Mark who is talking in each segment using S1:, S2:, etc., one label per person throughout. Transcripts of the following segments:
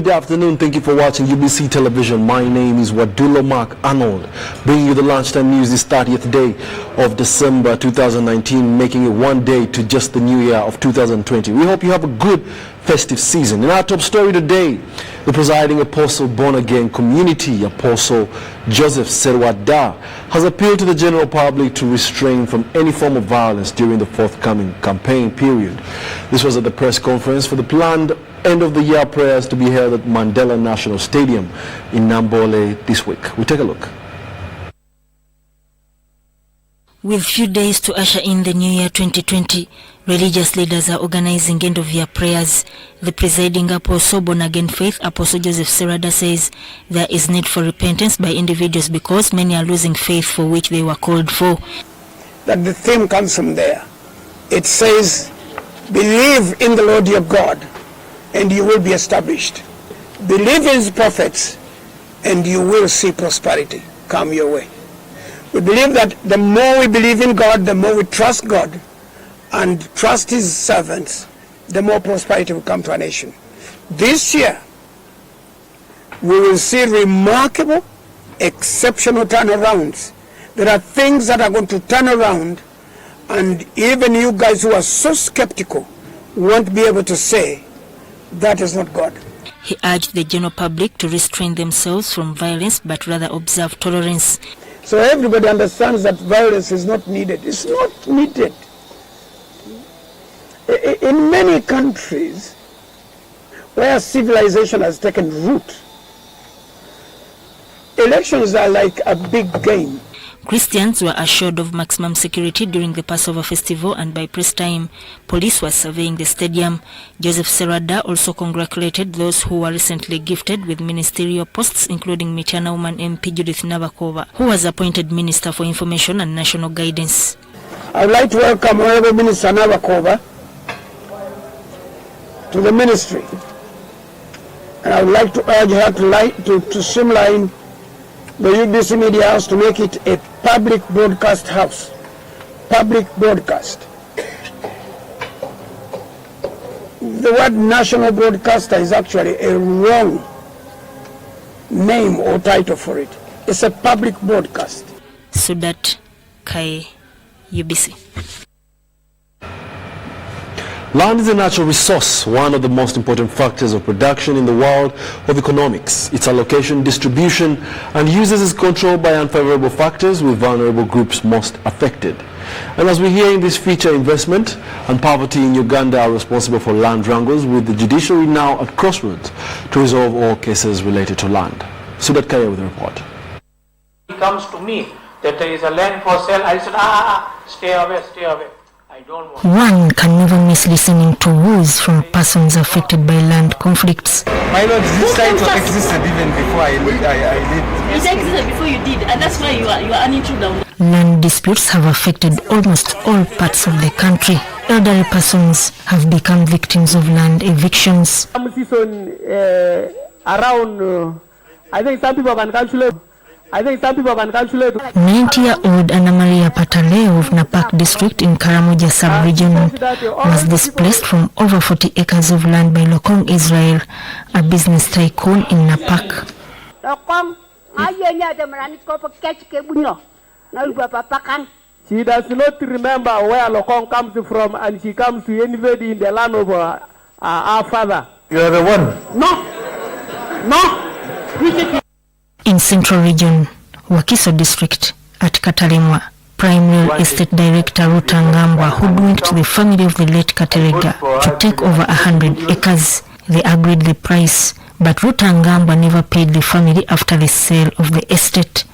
S1: good afternoon. Thank you for watching UBC Television. My name is Wadulo Mark Arnold, bringing you the lunchtime news this 30th day of December 2019, making it one day to just the new year of 2020. We hope you have a good festive season. In our top story today, the presiding apostle born-again community, Apostle Joseph Serwada, has appealed to the general public to restrain from any form of violence during the forthcoming campaign period. This was at the press conference for the planned end-of-the-year prayers to be held at Mandela National Stadium in Nambole this week. We take a look.
S2: With few days to usher in the new year 2020, religious leaders are organizing end-of-year prayers. The presiding apostle born-again faith, Apostle Joseph Serwada, says there is need for repentance by individuals because many are losing faith for which they were called for.
S3: That the theme comes from there. It says, believe in the Lord your God and you will be established. Believe in his prophets and you will see prosperity come your way. We believe that the more we believe in God, the more we trust God and trust his servants, the more prosperity will come to our nation. This year, we will see remarkable, exceptional turnarounds. There are things that are going to turn around, and even you guys who are so skeptical won't be able to say that is not God.
S2: He urged the general public to restrain themselves from violence but rather observe tolerance.
S3: So everybody understands that violence is not needed. It's not needed. In many countries where civilization has taken root, elections are like a big game.
S2: Christians were assured of maximum security during the Passover festival, and by press time, police were surveying the stadium. Joseph Serwada also congratulated those who were recently gifted with ministerial posts, including Michana Woman MP Judith Navakova, who was appointed Minister for Information and National Guidance.
S3: I would like to welcome Honorable Minister Navakova to the ministry, and I would like to urge her to streamline the UBC Media House to make it a public broadcast house. Public broadcast. The word national broadcaster is actually a wrong name or title for it. It's a public broadcast.
S2: Sudat Kai, UBC.
S1: Land is a natural resource, one of the most important factors of production in the world of economics. Its allocation, distribution, and uses is controlled by unfavorable factors, with vulnerable groups most affected. And as we hear in this feature, investment and poverty in Uganda are responsible for land wrangles, with the judiciary now at crossroads to resolve all cases related to land. Sudat Kaya with the report.
S4: He comes to me that there is a land for sale. I said, stay away, stay away.
S2: One can never miss listening to woes from persons affected by land conflicts.
S5: My lord, this title existed even before I did.
S6: It existed before you did, and that's why you are unintruded.
S2: Land disputes have affected almost all parts of the country. Elderly persons have become victims of land evictions.
S4: I think some people can calculate.
S2: 90-year-old Anna Maria Patale of Napak district in Karamoja sub-region was displaced from over 40 acres of land by Lokong Israel, a business tycoon in Napak.
S4: She does not remember where Lokong comes from, and she comes to anybody in the land of our father.
S5: You are the one?
S4: No.
S2: In Central Region, Wakiso District, at Katalimwa, Prime Real Estate Director Ruta Ngambwa hoodwinked the family of the late Katerega to take over 100 acres. They agreed the price, but Ruta Ngambwa never paid the family after the sale of the estate.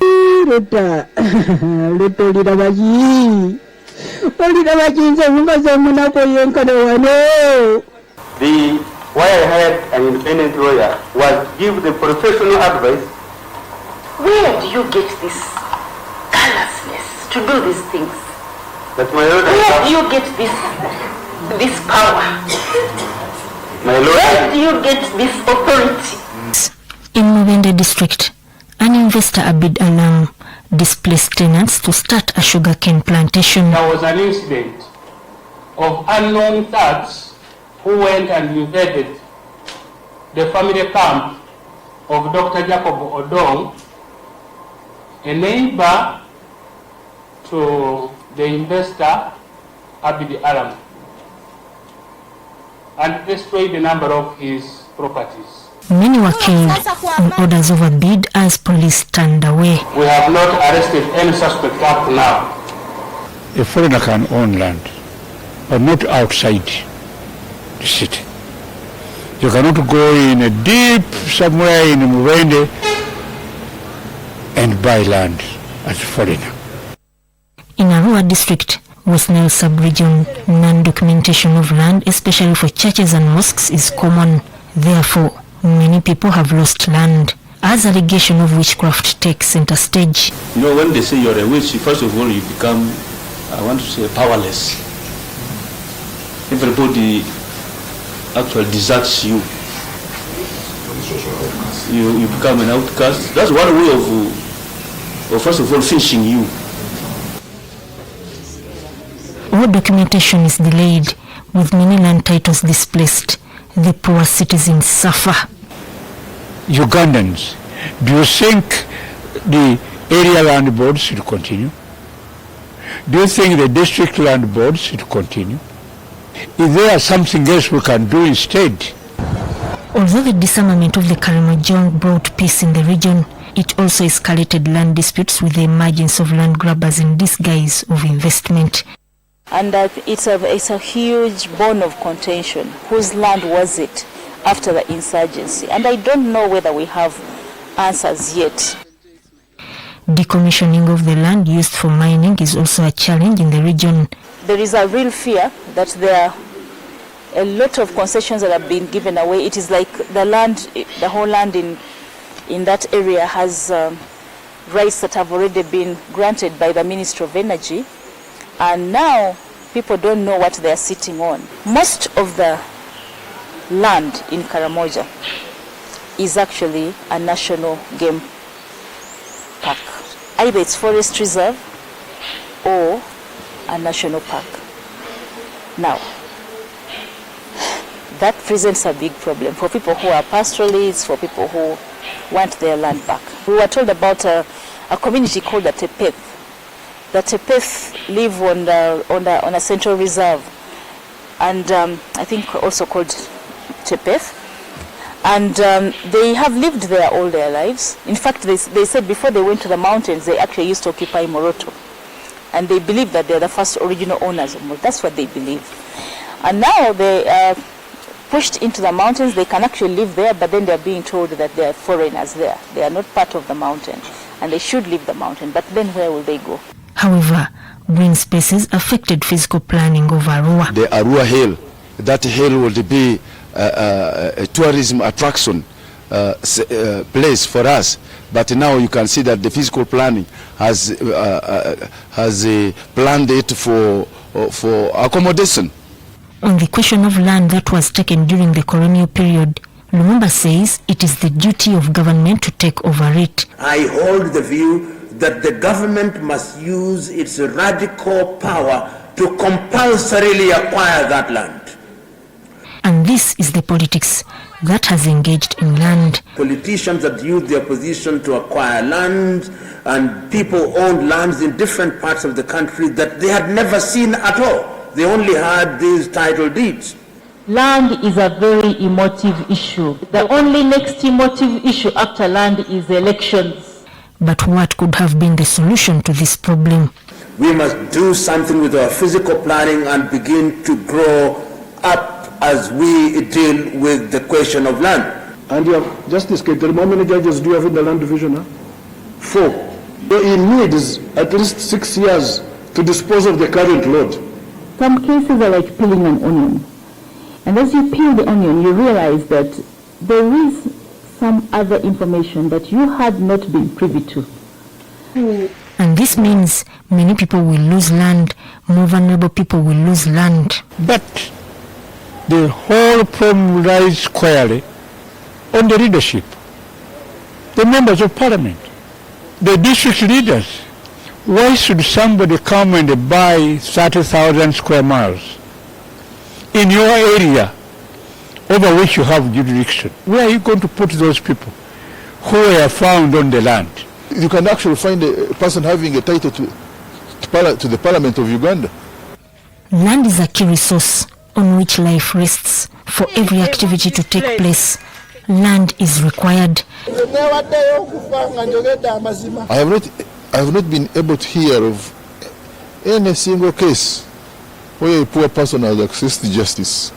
S7: Why I had an independent lawyer was give the professional advice.
S6: Where do you get this callousness to do these things?
S7: But my lord,
S6: where do you get this power?
S7: My lord,
S6: where do you get this authority?
S2: In Mubende district, an investor Abid Alam displaced tenants to start a sugarcane plantation.
S4: There was an incident of unknown thugs who went and invaded
S7: the family camp of Dr. Jacob Odong, a neighbor to the investor Abidi Aram, and destroyed a number of his properties.
S2: Many were killed and orders overbid as police turned away.
S7: We have not arrested any suspect up to now.
S8: A foreigner can own land, but not outside the city. You cannot go in a deep somewhere in Mwende and buy land as a foreigner.
S2: In Arua district, West Nile sub-region, non-documentation of land, especially for churches and mosques, is common. Therefore, many people have lost land, as allegation of witchcraft takes center stage.
S9: You know, when they say you're a witch, first of all, you become, I want to say, powerless. Everybody actually deserts you. You become an outcast. That's one way of first of all, finishing you.
S2: All documentation is delayed, with many land titles displaced. The poor citizens suffer.
S8: Ugandans, do you think the area land boards should continue? Do you think the district land boards should continue? Is there something else we can do instead?
S2: Although the disarmament of the Karamojong brought peace in the region, it also escalated land disputes with the emergence of land grabbers in disguise of investment.
S10: And it's a huge bone of contention. Whose land was it after the insurgency? And I don't know whether we have answers yet.
S2: Decommissioning of the land used for mining is also a challenge in the region.
S10: There is a real fear that there are a lot of concessions that have been given away. It is like the whole land in that area has rights that have already been granted by the Ministry of Energy. And now people don't know what they're sitting on. Most of the land in Karamoja is actually a national game park. Either it's forest reserve or a national park. Now, that presents a big problem for people who are pastoralists, for people who want their land back. We were told about a community called the Tepeth. The Tepeth live on a central reserve, and I think also called Tepeth. And they have lived there all their lives. In fact, they said before they went to the mountains, they actually used to occupy Moroto. And they believe that they're the first original owners of Moroto. That's what they believe. And now they are pushed into the mountains. They can actually live there, but then they're being told that they're foreigners there. They are not part of the mountain, and they should leave the mountain. But then where will they go?
S2: However, green spaces affected physical planning of Arua.
S11: The Arua Hill, that hill would be a tourism attraction place for us. But now you can see that the physical planning has planned it for accommodation.
S2: On the question of land that was taken during the colonial period, Lumumba says it is the duty of government to take over it.
S12: I hold the view that the government must use its radical power to compulsorily acquire that land.
S2: And this is the politics that has engaged in land.
S12: Politicians that use their position to acquire land, and people owned lands in different parts of the country that they had never seen at all. They only had these title deeds.
S13: Land is a very emotive issue. The only next emotive issue after land is elections.
S2: But what could have been the solution to this problem?
S12: We must do something with our physical planning and begin to grow up as we deal with the question of land.
S1: And you have Justice Keter, how many judges do you have in the land division? Huh? 4. So he needs at least 6 years to dispose of the current load.
S13: Some cases are like peeling an onion. And as you peel the onion, you realize that there is some other information that you had not been privy to.
S2: And this means many people will lose land, more vulnerable people will lose land.
S8: But the whole problem lies squarely on the leadership, the members of parliament, the district leaders. Why should somebody come and buy 30,000 square miles in your area over which you have jurisdiction. Where are you going to put those people who were found on the land?
S11: You can actually find a person having a title to the Parliament of Uganda.
S2: Land is a key resource on which life rests. For every activity to take place, land is required.
S11: I have not been able to hear of any single case where a poor person has access to justice.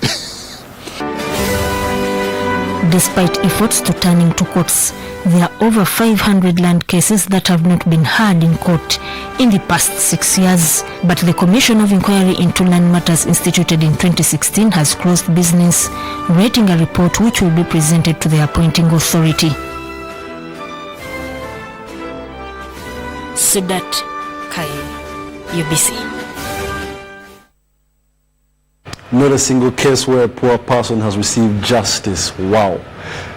S2: Despite efforts to turn into courts, there are over 500 land cases that have not been heard in court in the past 6 years. But the Commission of Inquiry into Land Matters instituted in 2016 has closed business, writing a report which will be presented to the appointing authority. Sudat Kai, UBC.
S1: Not a single case where a poor person has received justice. Wow.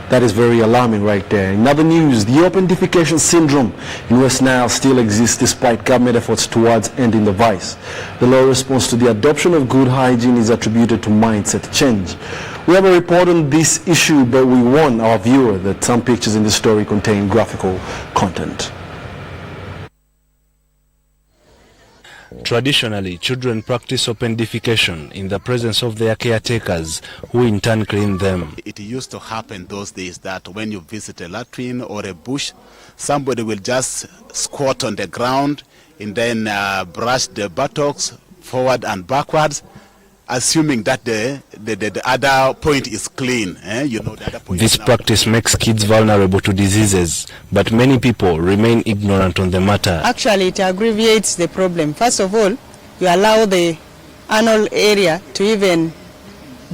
S1: That is very alarming right there. In other news, the open defecation syndrome in West Nile still exists despite government efforts towards ending the vice. The law response to the adoption of good hygiene is attributed to mindset change. We have a report on this issue, but we warn our viewer that some pictures in the story contain graphical content.
S14: Traditionally, children practice open defecation in the presence of their caretakers, who in turn clean them.
S15: It used to happen those days that when you visit a latrine or a bush, somebody will just squat on the ground and then brush the buttocks forward and backwards, assuming that the other point is clean. You know, the other point.
S14: This practice makes kids vulnerable to diseases, but many people remain ignorant on the matter.
S16: Actually, it aggravates the problem. First of all, you allow the anal area to even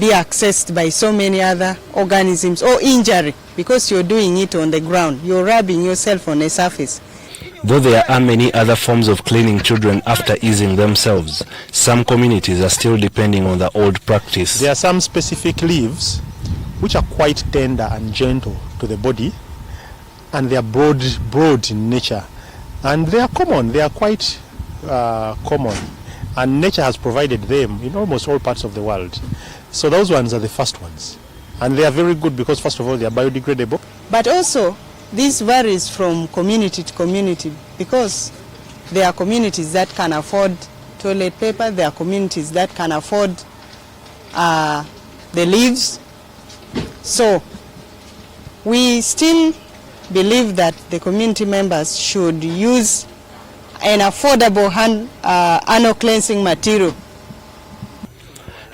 S16: be accessed by so many other organisms or injury because you're doing it on the ground. You're rubbing yourself on a surface.
S14: Though there are many other forms of cleaning children after easing themselves, some communities are still depending on the old practice.
S17: There are some specific leaves which are quite tender and gentle to the body, and they are broad in nature, and they are common. They are quite common, and nature has provided them in almost all parts of the world. So those ones are the first ones, and they are very good because first of all they are biodegradable.
S16: But also this varies from community to community because there are communities that can afford toilet paper, there are communities that can afford the leaves. So we still believe that the community members should use an affordable anal cleansing material.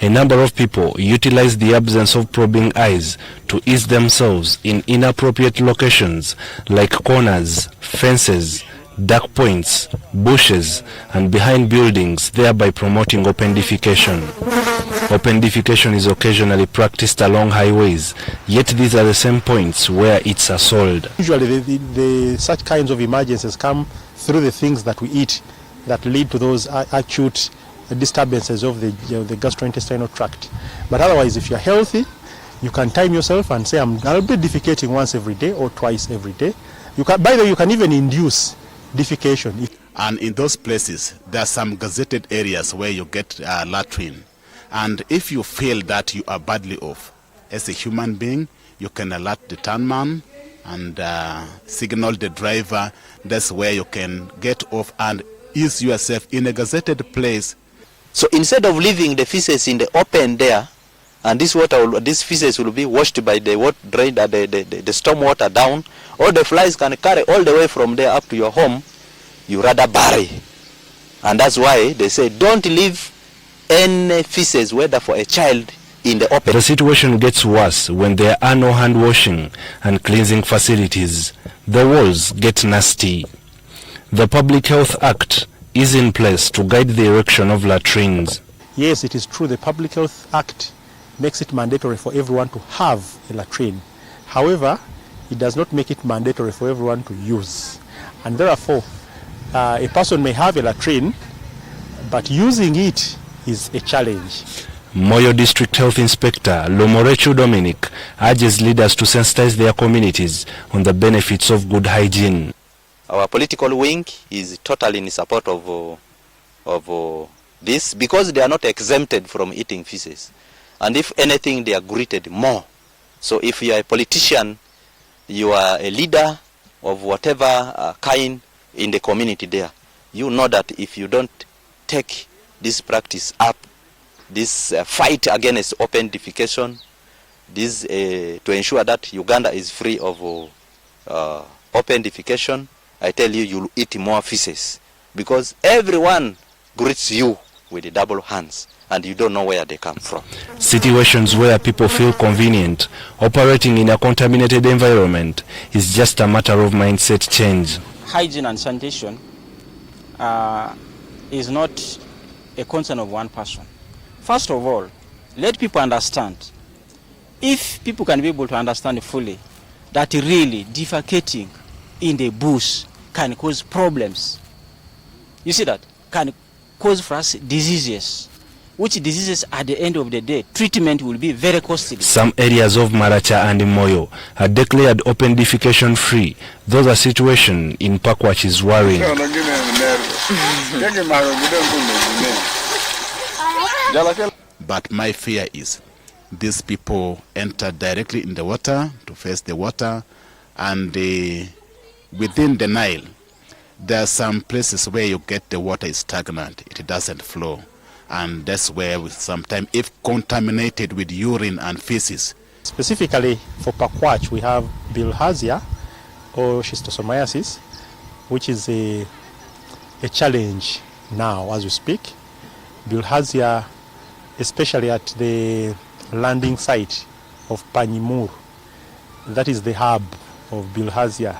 S14: A number of people utilize the absence of probing eyes to ease themselves in inappropriate locations like corners, fences, dark points, bushes, and behind buildings, thereby promoting open defecation. Open defecation is occasionally practiced along highways, yet these are the same points where it's sold.
S17: Usually such kinds of emergencies come through the things that we eat that lead to those acute disturbances of the gastrointestinal tract. But otherwise, if you're healthy, you can time yourself and say, I'll be defecating once every day or twice every day. By the way, you can even induce defecation.
S15: And in those places, there are some gazetted areas where you get latrine. And if you feel that you are badly off, as a human being, you can alert the turnman and signal the driver. That's where you can get off and ease yourself in a gazetted place.
S18: So instead of leaving the feces in the open there, and this feces will be washed by the the storm water down, or the flies can carry all the way from there up to your home, you rather bury. And that's why they say don't leave any feces, whether for a child, in the open.
S14: The situation gets worse when there are no hand washing and cleansing facilities. The walls get nasty. The Public Health Act is in place to guide the erection of latrines.
S17: Yes, it is true. The Public Health Act makes it mandatory for everyone to have a latrine. However, it does not make it mandatory for everyone to use. And therefore, a person may have a latrine, but using it is a challenge.
S14: Moyo District Health Inspector Lomorechu Dominic urges leaders to sensitize their communities on the benefits of good hygiene.
S18: Our political wing is totally in support of this because they are not exempted from eating feces. And if anything, they are greeted more. So if you are a politician, you are a leader of whatever kind in the community there, you know that if you don't take this practice up, this fight against open defecation, this to ensure that Uganda is free of open defecation, I tell you, you'll eat more feces, because everyone greets you with the double hands, and you don't know where they come from.
S14: Situations where people feel convenient operating in a contaminated environment is just a matter of mindset change.
S19: Hygiene and sanitation is not a concern of one person. First of all, let people understand. If people can be able to understand fully that really defecating in the bush can cause problems, you see that, can cause for us diseases, which diseases at the end of the day, treatment will be very costly.
S14: Some areas of Maracha and Moyo are declared open defecation free. Those are situations in Pakwach is worrying.
S15: But my fear is these people enter directly in the water to face the water, and within the Nile, there are some places where you get the water is stagnant, it doesn't flow. And that's where sometimes, if contaminated with urine and feces.
S17: Specifically for Pakwach, we have bilharzia or schistosomiasis, which is a challenge now as we speak. Bilharzia, especially at the landing site of Panyimur, that is the hub of bilharzia,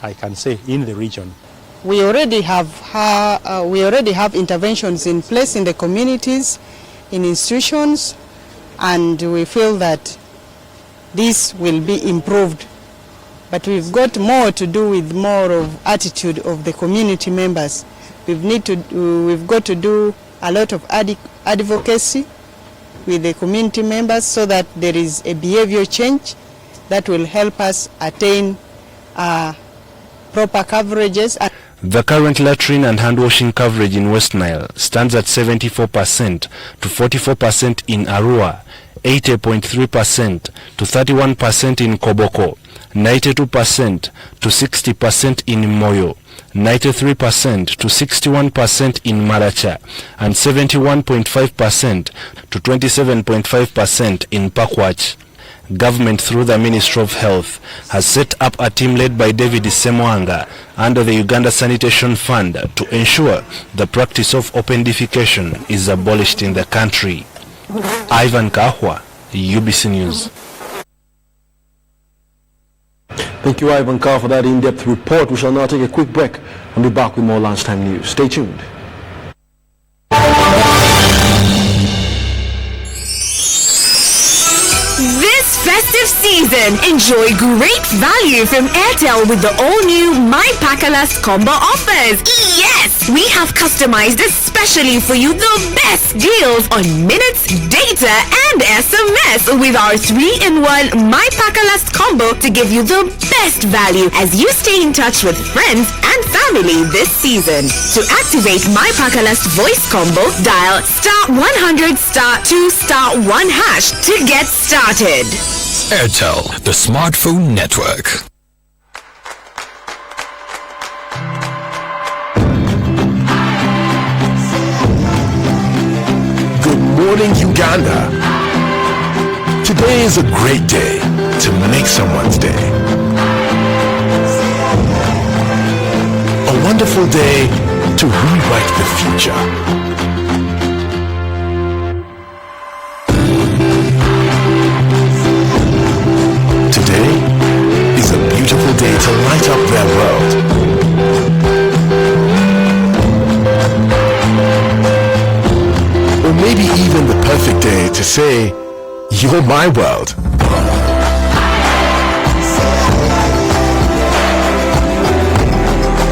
S17: I can say, in the region.
S16: We already have interventions in place in the communities, in institutions, and we feel that this will be improved. But we've got more to do with more of attitude of the community members. We've got to do a lot of advocacy with the community members so that there is a behavior change that will help us attain proper coverages.
S14: The current latrine and hand-washing coverage in West Nile stands at 74% to 44% in Arua, 80.3% to 31% in Koboko, 92% to 60% in Moyo, 93% to 61% in Maracha, and 71.5% to 27.5% in Pakwach. Government, through the Ministry of Health, has set up a team led by David Semwanga under the Uganda Sanitation Fund to ensure the practice of open defecation is abolished in the country. Ivan Kahwa, UBC News.
S1: Thank you, Ivan Kahwa, for that in-depth report. We shall now take a quick break and be back with more lunchtime news. Stay tuned.
S20: This festive season, enjoy great value from Airtel with the all-new My Pakalast combo offers. Yes! We have customized especially for you the best deals on minutes, data, and SMS with our 3-in-1 My Pakalast combo to give you the best value as you stay in touch with friends and family this season. To activate My Pakalast voice combo, dial *100*2*1# to get started.
S21: Airtel, the smartphone network.
S22: Good morning, Uganda. Today is a great day to make someone's day. A wonderful day to rewrite the future. Today is a beautiful day to light up their world. Or maybe even the perfect day to say, you're my world.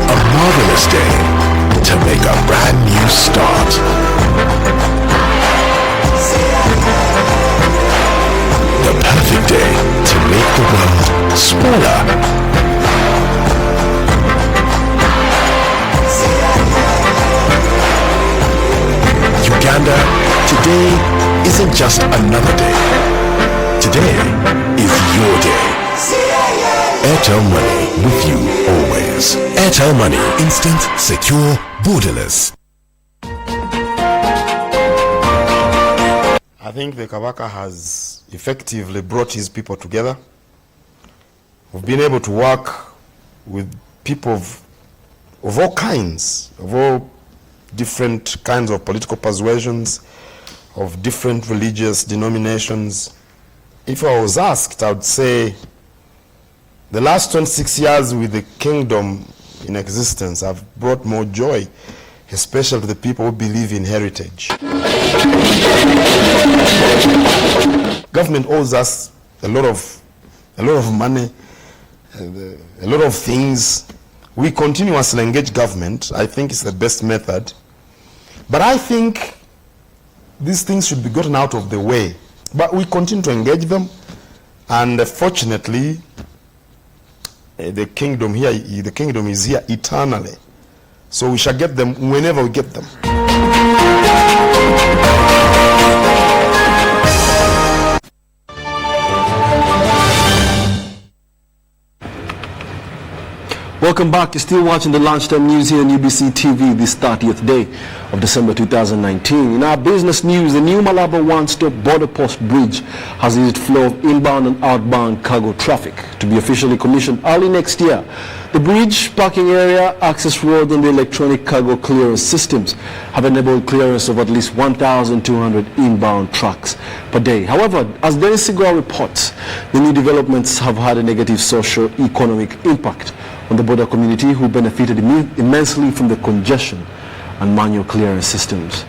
S22: A marvelous day to make a brand new start. The perfect day to make the world smaller. Uganda, today isn't just another day. Today is your day. Airtel Money, with you always. Airtel Money, instant, secure, borderless.
S3: I think the Kabaka has effectively brought his people together. We've been able to work with people of all kinds, of all different kinds of political persuasions, of different religious denominations. If I was asked, I would say the last 26 years with the kingdom in existence have brought more joy, especially to the people who believe in heritage. Government owes us a lot of money, a lot of things. We continuously engage government. I think it's the best method. But I think these things should be gotten out of the way. But we continue to engage them, and fortunately, the kingdom is here eternally. So we shall get them whenever we get them.
S1: Welcome back. You're still watching the Lunchtime News here on UBC TV this 30th day of December 2019. In our business news, the new Malaba one-stop border post bridge has eased flow of inbound and outbound cargo traffic to be officially commissioned early next year. The bridge, parking area, access road and the electronic cargo clearance systems have enabled clearance of at least 1,200 inbound trucks per day. However, as Dennis Sigua reports, the new developments have had a negative socio-economic impact on the border community, who benefited immensely from the congestion and manual clearance systems.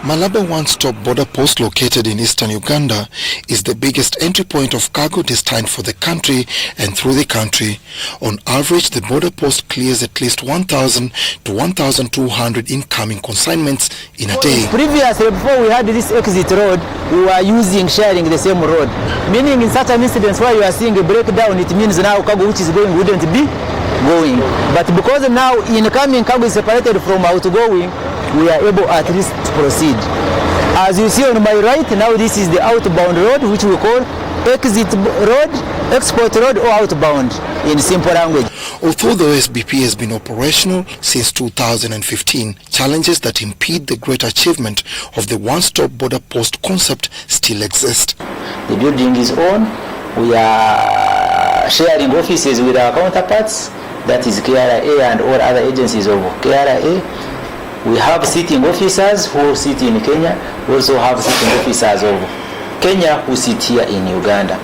S5: Malaba one-stop border post located in eastern Uganda is the biggest entry point of cargo destined for the country and through the country. On average, the border post clears at least 1,000 to 1,200 incoming consignments in a day.
S23: Previously, before we had this exit road, we were sharing the same road. Meaning in certain incidents where you are seeing a breakdown, it means now cargo which is going wouldn't be going. But because now incoming cargo is separated from outgoing, we are able at least to proceed. As you see on my right, now this is the outbound road, which we call exit road, export road, or outbound in simple language.
S5: Although the OSBP has been operational since 2015, challenges that impede the great achievement of the one-stop border post concept still exist.
S23: The building is on. We are sharing offices with our counterparts, that is KRA and all other agencies of KRA. We have sitting officers who sit in Kenya. We also have sitting officers of Kenya who sit here in Uganda.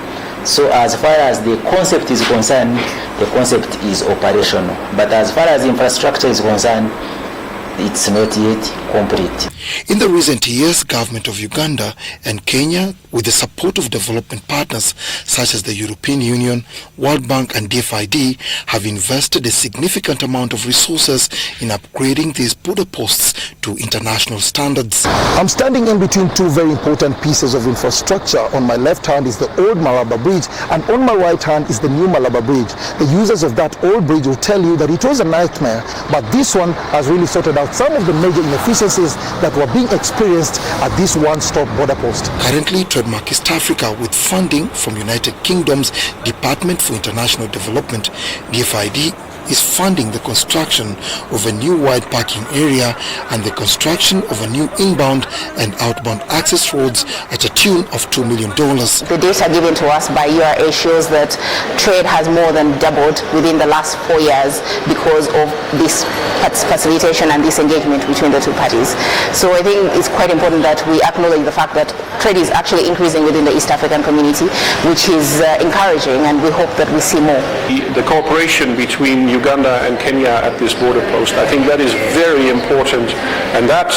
S23: So as far as the concept is concerned, the concept is operational. But as far as infrastructure is concerned, it's not yet complete.
S5: In the recent years, government of Uganda and Kenya, with the support of development partners such as the European Union, World Bank and DFID, have invested a significant amount of resources in upgrading these border posts to international standards.
S24: I'm standing in between two very important pieces of infrastructure. On my left hand is the old Malaba Bridge, and on my right hand is the new Malaba Bridge. The users of that old bridge will tell you that it was a nightmare, but this one has really sorted out some of the major inefficiencies that were being experienced at this one-stop border post.
S5: Currently, Trademark East Africa, with funding from United Kingdom's Department for International Development, DFID, is funding the construction of a new wide parking area and the construction of a new inbound and outbound access roads at a tune of $2 million.
S25: The data given to us by URA shows that trade has more than doubled within the last 4 years because of this facilitation and this engagement between the two parties. So I think it's quite important that we acknowledge the fact that trade is actually increasing within the East African community, which is encouraging, and we hope that we see more.
S26: The cooperation between Uganda and Kenya at this border post, I think that is very important, and that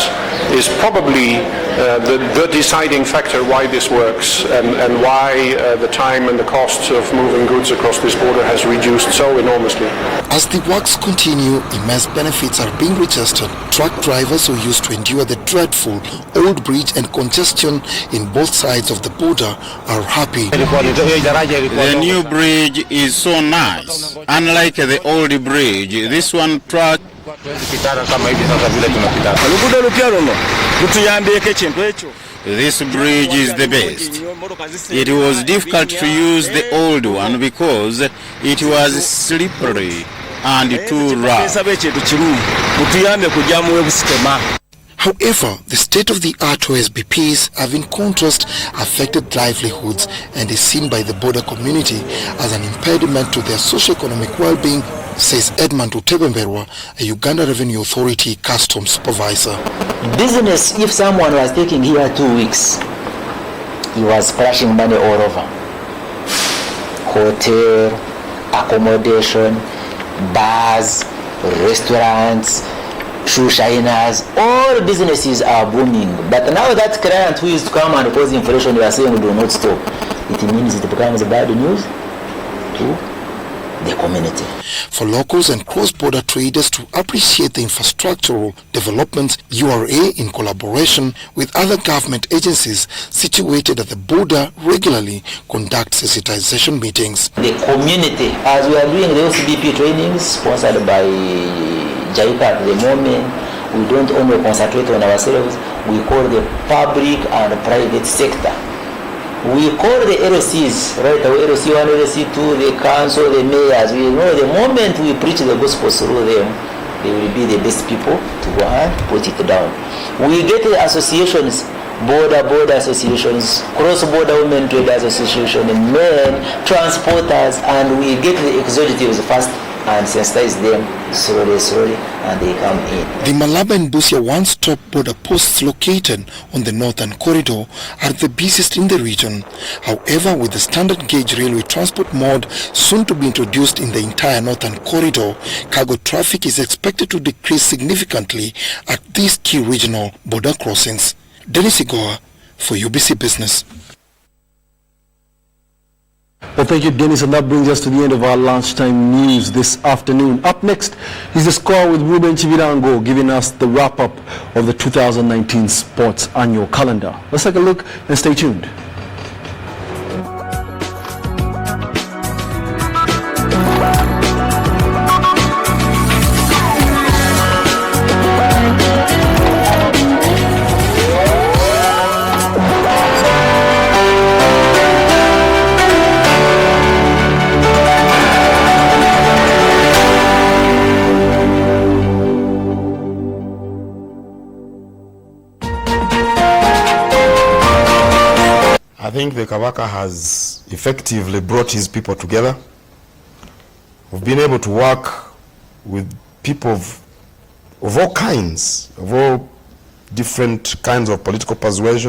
S26: is probably the deciding factor why this works and why the time and the costs of moving goods across this border has reduced so enormously.
S5: As the works continue, immense benefits are being registered. Truck drivers who used to endure the dreadful old bridge and congestion in both sides of the border are happy.
S27: The new bridge is so nice. Unlike the old bridge, this one truck
S4: This bridge is the best. It was difficult to use the old one because it was slippery and too rough.
S5: However, the state-of-the-art OSBPs have in contrast affected livelihoods and is seen by the border community as an impediment to their socio-economic well-being, says Edmund Utebemberwa, a Uganda Revenue Authority customs supervisor.
S23: Business, if someone was taking here 2 weeks, he was splashing money all over. Hotel, accommodation, bars, restaurants, shoe shiners, all businesses are booming. But now that client who is to come and cause inflation, you are saying do not stop. It means it becomes bad news to the community.
S5: For locals and cross-border traders to appreciate the infrastructural developments, URA, in collaboration with other government agencies situated at the border, regularly conducts sensitization meetings.
S23: The community, as we are doing the OCBP trainings sponsored by JICA at the moment, we don't only concentrate on ourselves, we call the public and private sector. We call the LOCs, right away, LOC 1, LOC 2, the council, the mayors. We know the moment we preach the gospel through them, they will be the best people to go and put it down. We get the associations, border associations, cross-border women trade association, men, transporters, and we get the executives first and sensitize them slowly, and they come in.
S5: The Malaba and Busia one-stop border posts located on the northern corridor are the busiest in the region. However, with the standard gauge railway transport mode soon to be introduced in the entire northern corridor, cargo traffic is expected to decrease significantly at these key regional border crossings. Dennis Igoa for UBC Business.
S1: Well, thank you, Dennis, and that brings us to the end of our lunchtime news this afternoon. Up next is the score with Ruben Chivirango giving us the wrap-up of the 2019 sports annual calendar. Let's take a look and stay tuned.
S3: I think the Kabaka has effectively brought his people together. We've been able to work with people of all kinds, of all different kinds of political persuasion.